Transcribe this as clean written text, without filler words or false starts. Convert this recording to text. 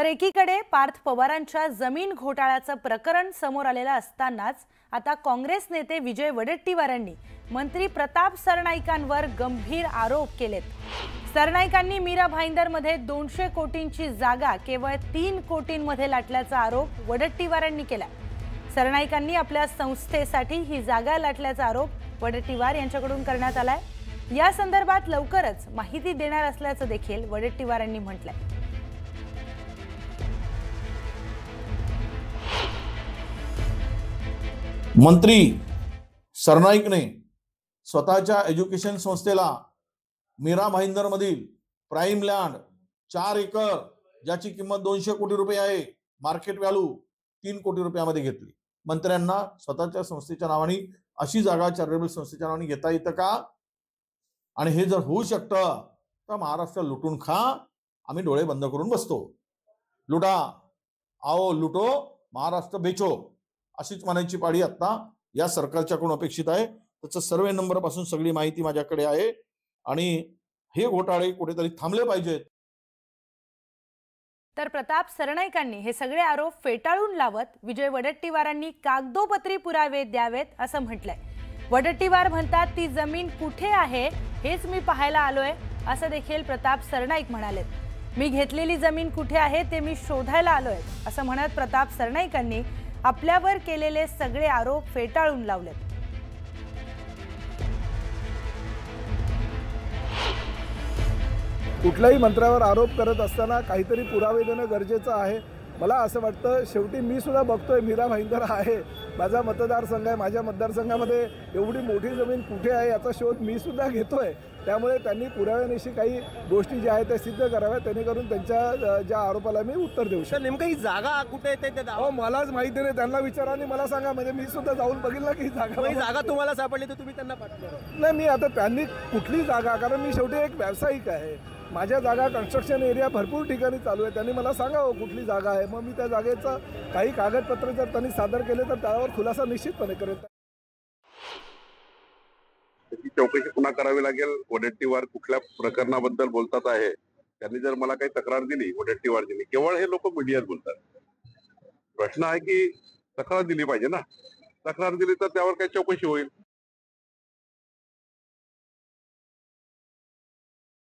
तर एकीकडे पार्थ पवारांच्या जमीन घोटाळ्याचं प्रकरण समोर आलेलं असतानाच आता काँग्रेस नेते विजय वडेट्टीवारांनी मंत्री प्रताप सरनाईकांवर गंभीर आरोप केलेत। सरनाईकांनी मीरा भाईंदरमध्ये 200 कोटींची जागा केवळ 3 कोटींमध्ये लाटल्याचा आरोप वडेट्टीवारांनी केला। सरनाईकांनी आपल्या संस्थेसाठी ही जागा लाटल्याचा आरोप वडेट्टीवार यांच्याकडून करण्यात आलाय। या संदर्भात लवकरच माहिती देणार असल्याचं देखील वडेट्टीवारांनी म्हटलंय। मंत्री सरनाईकने स्वतःच्या एज्युकेशन संस्थेला मीरा भाईंदर मधील प्राइम लँड 4 एकर ज्याची किंमत 200 कोटी रुपये आहे, मार्केट व्हॅल्यू 3 कोटी रुपयामध्ये घेतली। मंत्र्यांना स्वतःच्या संस्थेच्या नावाने अशी जागा चॅरिटेबल संस्थेच्या नावाने घेता येतं का? आणि हे जर होऊ शकतं तर महाराष्ट्र लुटून खा, आम्ही डोळे बंद करून बसतो। लुटा आओ लुटो, महाराष्ट्र बेचो अशीच म्हणायची पाळी आता या सरकारच्याकडून अपेक्षित आहे। त्याचं सर्वे नंबर पासून सगळी माहिती माझ्याकडे आहे आणि हे घोटाळे कुठेतरी थांबले पाहिजेत। तर प्रताप सरनाईकांनी हे सगळे आरोप फेटाळून लावत विजय वडेट्टीवारांनी कागदोपत्री पुरावे द्यावेत असं म्हटलंय। वडेट्टीवार म्हणतात ती जमीन कुठे आहे हेच मी पाहायला आलोय असं देखील प्रताप सरनाईक म्हणाले। मी घेतलेली जमीन कुठे आहे ते मी शोधायला आलोय असं म्हणत प्रताप सरनाईकांनी आपल्यावर केलेले सगळे आरोप फेटाळून लावले। कुठल्याही मंत्र्यावर आरोप करत असताना काहीतरी पुरावे देणं गरजेचं आहे। मला असं वाटतं शेवटी मी सुद्धा बघतोय मीरा भाईंदर आहे, माझा मतदारसंघ आहे, माझ्या मतदारसंघामध्ये एवढी मोठी जमीन कुठे आहे याचा शोध मी सुद्धा घेतोय। त्यामुळे त्यांनी पुराव्यानिशी काही गोष्टी ज्या आहेत त्या सिद्ध कराव्यात, जेणेकरून त्यांच्या ज्या आरोपाला मी उत्तर देऊ शकतो। नेमकं ही जागा कुठे आहे ते अहो मलाच माहिती नाही, त्यांना विचारा आणि मला सांगा, म्हणजे मी सुद्धा जाऊन बघील ना की जागा तुम्हाला सापडली तर तुम्ही त्यांना पाठवणार नाही। मी आता त्यांनी कुठली जागा, कारण मी शेवटी एक व्यावसायिक आहे, माझ्या जागा कन्स्ट्रक्शन एरिया भरपूर ठिकाणी चालू आहे, त्यांनी मला सांगावं कुठली जागा आहे, मग मी त्या जागेचं काही कागदपत्र जर त्यांनी सादर केले तर त्यावर खुलासा निश्चितपणे करेल। त्याची चौकशी पुन्हा करावी लागेल। वडेट्टीवार कुठल्या प्रकरणाबद्दल बोलतात आहे, त्यांनी जर मला काही तक्रार दिली वडेट्टीवारजींनी, केवळ हे लोक मीडियात बोलतात। प्रश्न आहे की तक्रार दिली पाहिजे ना, तक्रार दिली तर त्यावर काही चौकशी होईल।